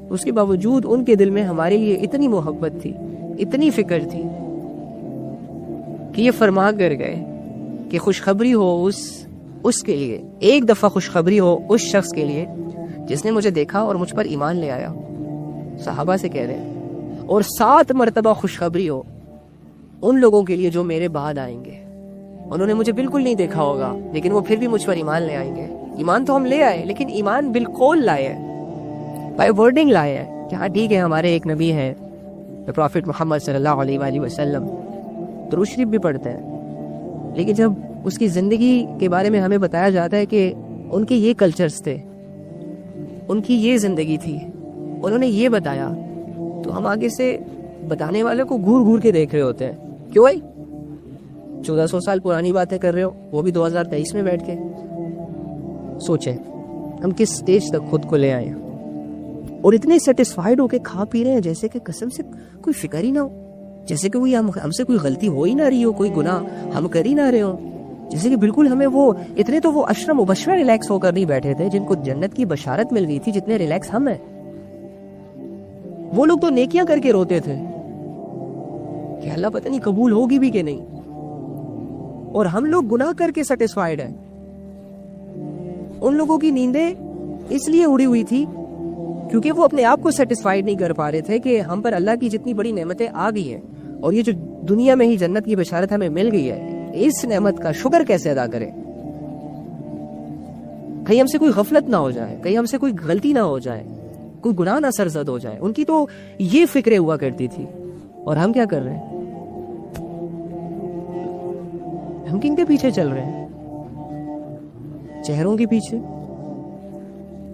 اس کے باوجود ان کے دل میں ہمارے لیے اتنی محبت تھی، اتنی فکر تھی کہ یہ فرما کر گئے کہ خوشخبری ہو اس کے لیے، ایک دفعہ خوشخبری ہو اس شخص کے لیے جس نے مجھے دیکھا اور مجھ پر ایمان لے آیا. صحابہ سے کہہ رہے ہیں. اور 7 مرتبہ خوشخبری ہو ان لوگوں کے لیے جو میرے بعد آئیں گے. انہوں نے مجھے بالکل نہیں دیکھا ہوگا لیکن وہ پھر بھی مجھ پر ایمان لے آئیں گے. ایمان تو ہم لے آئے لیکن ایمان بالقول لائے ہیں، بائی ورڈنگ لائے ہیں کہ ہاں ٹھیک ہے ہمارے ایک نبی ہے پروفٹ محمد صلی اللہ علیہ وآلہ وسلم، درود شریف بھی پڑھتے ہیں، لیکن جب اس کی زندگی کے بارے میں ہمیں بتایا جاتا ہے کہ ان کے یہ کلچرز تھے، ان کی یہ زندگی تھی، انہوں نے یہ بتایا، تو ہم آگے سے بتانے والے کو گھور گھور کے دیکھ رہے ہوتے ہیں. کیوں بھائی 1400 سال پرانی باتیں کر رہے ہو، وہ بھی 2023 میں بیٹھ کے. سوچیں ہم کس سٹیج تک خود کو لے آئے اور اتنے سیٹسفائیڈ ہو کے کھا پی رہے ہیں جیسے کہ قسم سے کوئی فکر ہی نہ ہو، جیسے کہ ہم سے کوئی غلطی ہو ہی نہ رہی ہو، کوئی گناہ ہم کر ہی نہ رہے ہو، جیسے کہ بالکل ہمیں وہ اتنے تو وہ اشرا مبشرہ ریلیکس ہو کر نہیں بیٹھے تھے جن کو جنت کی بشارت مل گئی تھی جتنے ریلیکس ہم ہیں. وہ لوگ تو نیکیاں کر کے روتے تھے کہ اللہ پتہ نہیں قبول ہوگی بھی کہ نہیں، اور ہم لوگ گناہ کر کے سیٹسفائیڈ ہیں. ان لوگوں کی نیندیں اس لیے اڑی ہوئی تھی کیونکہ وہ اپنے آپ کو سیٹسفائیڈ نہیں کر پا رہے تھے کہ ہم پر اللہ کی جتنی بڑی نعمتیں آ گئی ہیں اور یہ جو دنیا میں ہی جنت کی بشارت ہمیں مل گئی ہے، اس نعمت کا شکر کیسے ادا کریں. کہیں ہم سے کوئی غفلت نہ ہو جائے، کہیں ہم سے کوئی غلطی نہ ہو جائے، کوئی گناہ نہ سرزد ہو جائے. ان کی تو یہ فکریں ہوا کرتی تھی، اور ہم کیا کر رہے ہیں؟ ہم کن کے پیچھے چل رہے ہیں؟ چہروں کے پیچھے.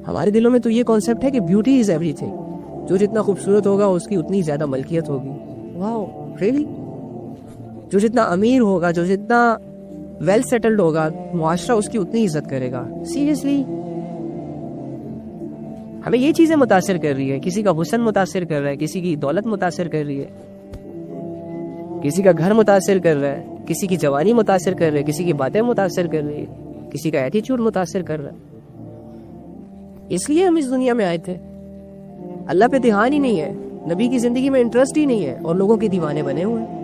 ہمارے دلوں میں تو یہ کانسیپٹ ہے کہ بیوٹی از ایوری تھنگ. جو جتنا خوبصورت ہوگا اس کی اتنی زیادہ ملکیت ہوگی. واو ریئلی. جو جتنا امیر ہوگا, جو جتنا ویل سیٹلڈ ہوگا, معاشرہ اس کی اتنی عزت کرے گا. سیریسلی ہمیں یہ چیزیں متاثر کر رہی ہے. کسی کا حسن متاثر کر رہا ہے, کسی کی دولت متاثر کر رہی ہے, کسی کا گھر متاثر کر رہا ہے, کسی کی جوانی متاثر کر رہی ہے, کسی کی باتیں متاثر کر رہی ہے, کسی کا ایٹیچیوڈ متاثر کر رہا ہے. اس لیے ہم اس دنیا میں آئے تھے. اللہ پہ دھیان ہی نہیں ہے, نبی کی زندگی میں انٹرسٹ ہی نہیں ہے, اور لوگوں کے دیوانے بنے ہوئے ہیں.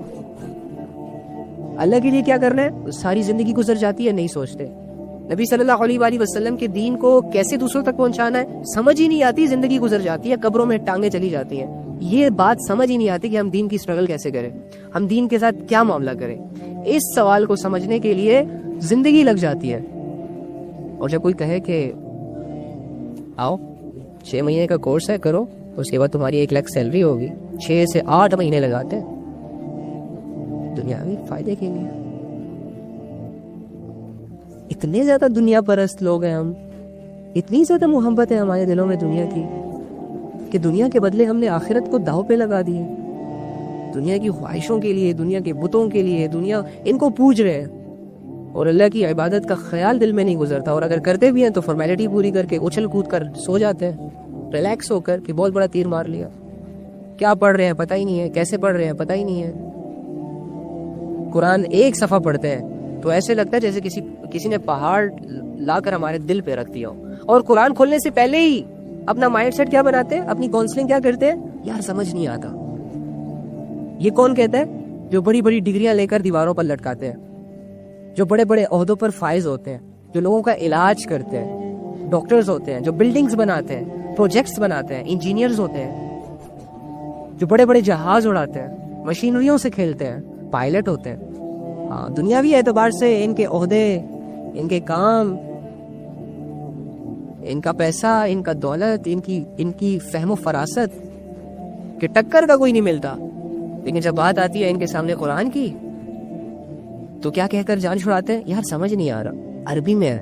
اللہ کے لیے کیا کرنا ہے, ساری زندگی گزر جاتی ہے, نہیں سوچتے. نبی صلی اللہ علیہ وآلہ وسلم کے دین کو کیسے دوسروں تک پہنچانا ہے سمجھ ہی نہیں آتی. زندگی گزر جاتی ہے, قبروں میں ٹانگیں چلی جاتی ہیں. یہ بات سمجھ ہی نہیں آتی کہ ہم دین کی اسٹرگل کیسے کریں, ہم دین کے ساتھ کیا معاملہ کریں. اس سوال کو سمجھنے کے لیے زندگی لگ جاتی ہے. اور جب کوئی کہے کہ آؤ 6 مہینے کا کورس ہے, کرو, اس کے بعد تمہاری 1 لاکھ سیلری ہوگی, 6 سے 8 مہینے لگاتے ہیں دنیاوی فائدے کے لیے. اتنے زیادہ دنیا پرست لوگ ہیں ہم, اتنی زیادہ محبت ہے ہمارے دلوں میں دنیا کی, کہ دنیا کے بدلے ہم نے آخرت کو داؤ پہ لگا دی. دنیا کی خواہشوں کے لیے, دنیا کے بتوں کے لیے, دنیا ان کو پوج رہے ہیں, اور اللہ کی عبادت کا خیال دل میں نہیں گزرتا. اور اگر کرتے بھی ہیں تو فارمیلٹی پوری کر کے اچھل کود کر سو جاتے ہیں, ریلیکس ہو کر کہ بہت بڑا تیر مار لیا. کیا پڑھ رہے ہیں پتہ ہی نہیں ہے, کیسے پڑھ رہے ہیں پتہ ہی نہیں ہے. قرآن ایک صفحہ پڑھتے ہیں تو ایسے لگتا ہے جیسے کسی نے پہاڑ لا کر ہمارے دل پہ رکھ دیا ہو. اور قرآن کھولنے سے پہلے ہی اپنا مائنڈ سیٹ کیا بناتے ہیں, اپنی کاؤنسلنگ کیا کرتے ہیں, یار سمجھ نہیں آتا. یہ کون کہتا ہے, جو بڑی بڑی ڈگریاں لے کر دیواروں پر لٹکاتے ہیں, جو بڑے بڑے عہدوں پر فائز ہوتے ہیں, جو لوگوں کا علاج کرتے ہیں, ڈاکٹرز ہوتے ہیں, جو بلڈنگز بناتے ہیں, پروجیکٹس بناتے ہیں, انجینئرز ہوتے ہیں, جو بڑے بڑے جہاز اڑاتے ہیں, مشینریوں سے کھیلتے ہیں, پائلٹ ہوتے ہیں. ہاں, دنیاوی اعتبار سے ان کے عہدے, ان کے کام, ان کا پیسہ, ان کا دولت, ان کی فہم و فراست کہ ٹکر کا کوئی نہیں ملتا. لیکن جب بات آتی ہے ان کے سامنے قرآن کی تو کیا کہہ کر جان چھڑاتے ہیں, یار سمجھ نہیں آ رہا, عربی میں ہے.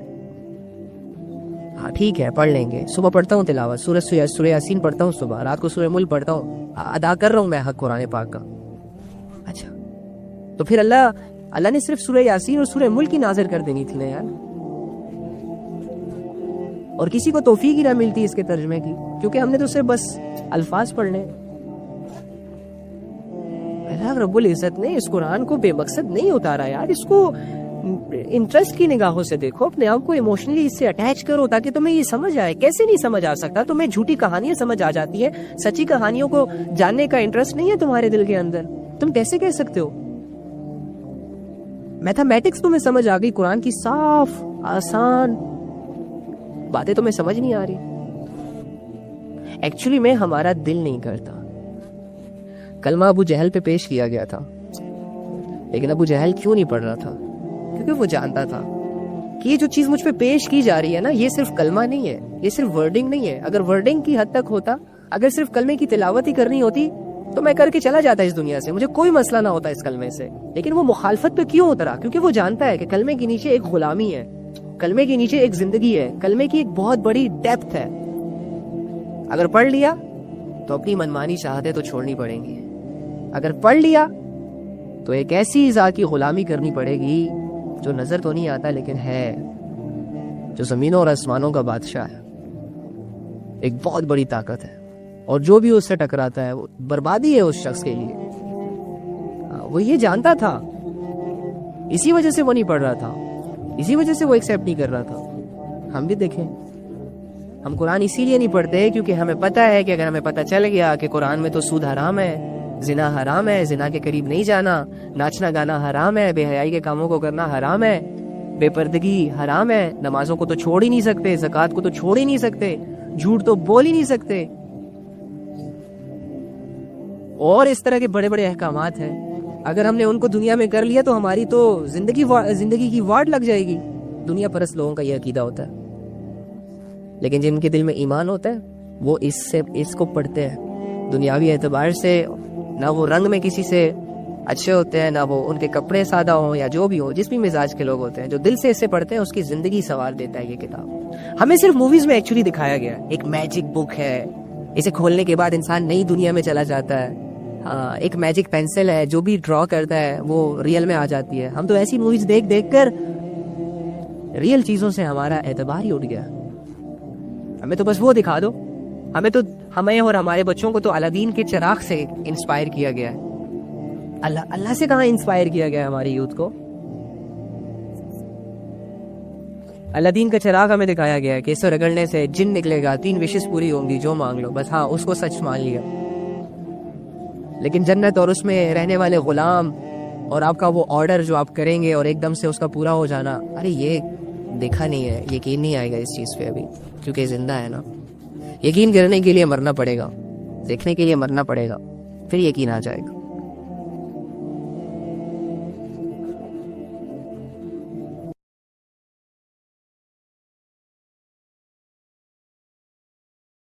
ہاں ٹھیک ہے, پڑھ لیں گے. صبح پڑھتا ہوں تلاوت, سورہ یاسین پڑھتا ہوں صبح, رات کو سورہ ملک پڑھتا ہوں, ادا کر رہا ہوں میں حق قرآن پاک کا. اچھا تو پھر اللہ نے صرف سورہ یاسین اور سورہ ملک کی نازل کر دینی تھی نا یار, اور کسی کو توفیق ہی نہ ملتی اس کے ترجمے کی, کیونکہ ہم نے تو صرف بس الفاظ پڑھنے. اللہ رب العزت نے اس قرآن کو بے مقصد نہیں اتارا یار, اس کو انٹرسٹ کی نگاہوں سے دیکھو, اپنے آپ کو ایموشنلی اس سے اٹیچ کرو تاکہ تمہیں یہ سمجھ آئے. کیسے نہیں سمجھ آ سکتا, تمہیں جھوٹی کہانیاں سمجھ آ جاتی ہیں, سچی کہانیوں کو جاننے کا انٹرسٹ نہیں ہے تمہارے دل کے اندر. تم کیسے کہہ سکتے ہو؟ میتھمیٹکس تمہیں سمجھ آ گئی, قرآن کی صاف آسان باتیں تمہیں سمجھ نہیں آ رہی. ایکچولی میں ہمارا دل نہیں کرتا. کلمہ ابو جہل پہ پیش کیا گیا تھا, لیکن ابو جہل کیوں نہیں پڑھ رہا تھا؟ کیونکہ وہ جانتا تھا کہ یہ جو چیز مجھ پہ پیش کی جا رہی ہے نا, یہ صرف کلمہ نہیں ہے, یہ صرف ورڈنگ نہیں ہے. اگر ورڈنگ کی حد تک ہوتا, اگر صرف کلمے کی تلاوت ہی کرنی ہوتی تو میں کر کے چلا جاتا اس دنیا سے, مجھے کوئی مسئلہ نہ ہوتا اس کلمے سے. لیکن وہ مخالفت پہ کیوں اترا؟ کیونکہ وہ جانتا ہے کہ کلمے کے نیچے ایک غلامی ہے, کلمے کے نیچے ایک زندگی ہے, کلمے کی ایک بہت بڑی ڈیپتھ ہے. اگر پڑھ لیا تو اپنی منمانی چاہتے تو چھوڑنی پڑیں گی, اگر پڑھ لیا تو ایک ایسی ذات کی غلامی کرنی پڑے گی جو نظر تو نہیں آتا لیکن ہے, جو زمینوں اور آسمانوں کا بادشاہ ہے. ایک بہت بڑی طاقت ہے, اور جو بھی اس سے ٹکراتا ہے وہ بربادی ہے اس شخص کے لیے. وہ یہ جانتا تھا, اسی وجہ سے وہ نہیں پڑھ رہا تھا, اسی وجہ سے وہ ایکسیپٹ نہیں کر رہا تھا. ہم بھی دیکھیں, ہم قرآن اسی لیے نہیں پڑھتے کیونکہ ہمیں پتہ ہے کہ اگر ہمیں پتہ چل گیا کہ قرآن میں تو سود حرام ہے, زنا حرام ہے, زنا کے قریب نہیں جانا, ناچنا گانا حرام ہے, بے حیائی کے کاموں کو کرنا حرام ہے, بے پردگی حرام ہے, نمازوں کو تو چھوڑ ہی نہیں سکتے, زکوٰۃ کو تو چھوڑ ہی نہیں سکتے, جھوٹ تو بول ہی نہیں سکتے, اور اس طرح کے بڑے بڑے احکامات ہیں. اگر ہم نے ان کو دنیا میں کر لیا تو ہماری تو زندگی کی واٹ لگ جائے گی. دنیا پرست لوگوں کا یہ عقیدہ ہوتا ہے, لیکن جن کے دل میں ایمان ہوتا ہے وہ اس کو پڑھتے ہیں. دنیاوی اعتبار سے نہ وہ رنگ میں کسی سے اچھے ہوتے ہیں، نہ وہ ان کے کپڑے سادہ ہوں یا جو بھی ہو، جس بھی مزاج کے لوگ ہوتے ہیں، جو دل سے اسے پڑھتے ہیں اس کی زندگی سنوار دیتا ہے یہ کتاب۔ ہمیں صرف موویز میں ایکچولی دکھایا گیا ہے، ایک میجک بک ہے، اسے کھولنے کے بعد انسان نئی دنیا میں چلا جاتا ہے۔ ہاں، ایک میجک پینسل ہے، جو بھی ڈرا کرتا ہے وہ ریئل میں آ جاتی ہے۔ ہم تو ایسی موویز دیکھ دیکھ کر ریئل چیزوں سے ہمارا اعتبار ہی اٹھ گیا۔ ہمیں تو بس وہ دکھا دو، ہمیں اور ہمارے بچوں کو تو الادین کے چراغ سے انسپائر کیا گیا ہے۔ اللہ سے کہاں انسپائر کیا گیا ہے ہماری یوتھ کو؟ الادین کا چراغ ہمیں دکھایا گیا ہے کہ اسے رگڑنے سے جن نکلے گا، 3 وشز پوری ہوں گی، جو مانگ لو بس۔ ہاں، اس کو سچ مان لیا، لیکن جنت اور اس میں رہنے والے غلام اور آپ کا وہ آرڈر جو آپ کریں گے اور ایک دم سے اس کا پورا ہو جانا، ارے یہ دیکھا نہیں ہے، یقین نہیں آئے گا اس چیز پہ ابھی، کیونکہ زندہ ہے نا۔ یقین کرنے کے لیے مرنا پڑے گا، دیکھنے کے لیے مرنا پڑے گا، پھر یقین آ جائے گا۔